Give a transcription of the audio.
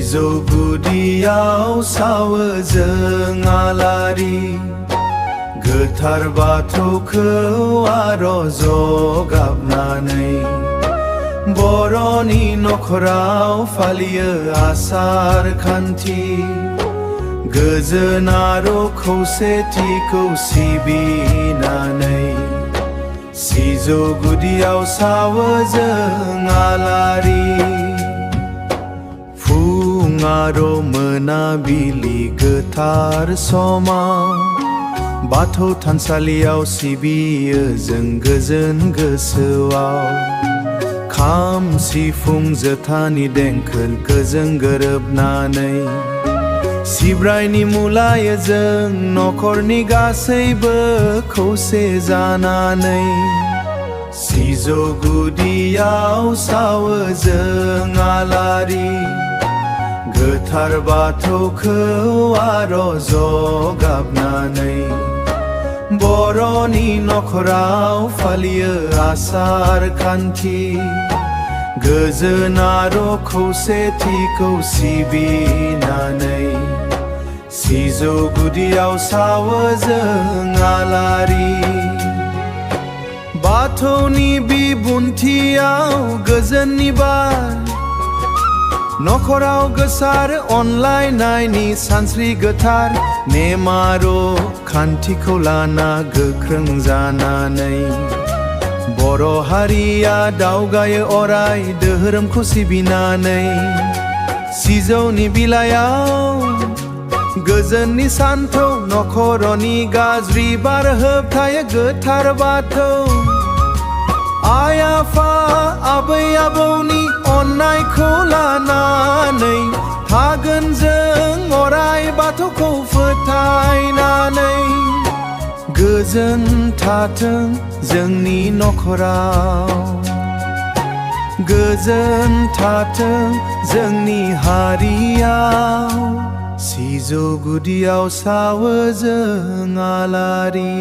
सिजौ गुदियाव सावो जों आलारि गोथार बाथौखौ आरज गाबनानै बर'नि नखराव फालियो आसार खान्थि गोजोन आरो खौसेथिखौ सिबिनानै सिजौ गुदियाव सावो जों आलारि फुं आरो मोनाबिलि गोथार समाव बाथौ थानसालियाव सिबियो जों गोजोन गोसोआव खाम सिफुं जथानि देंखोजों गोरोबनानै सिब्रायनि मुलायो जों नखरनि गासैबो खौसे जानानै सिजौ गुदियाव सावो जों आलारि गोथार बाथौखौ आरज गाबनानै बर'नि नखराव फालियो आसार खान्थि गोजोन आरो खौसेथिखौ सिबिनानै सिजौ गुदियाव सावो जों आलारि बाथौनि बिबुंथियाव गोजोननि बार नखराव गोसार अनलायनायनि सानस्रि गोथार नेम आरो खान्थिखौ लाना गोख्रों जानानै बर' हारिया दावगायो अराय धोरोमखौ सिबिनानै सिजौनि बिलाइयाव गोजोननि सानथौ नखरनि गाज्रि बार होबथायो गोथार बाथौ आइ आफा आबै आबौनि अननायखौ लानानै थागोन जों अराय बाथौखौ फोथायनानै गोजोन थाथों जोंनि नखराव गोजोन थाथों जोंनि हारियाव सिजौ गुदियाव सावो जों आलारि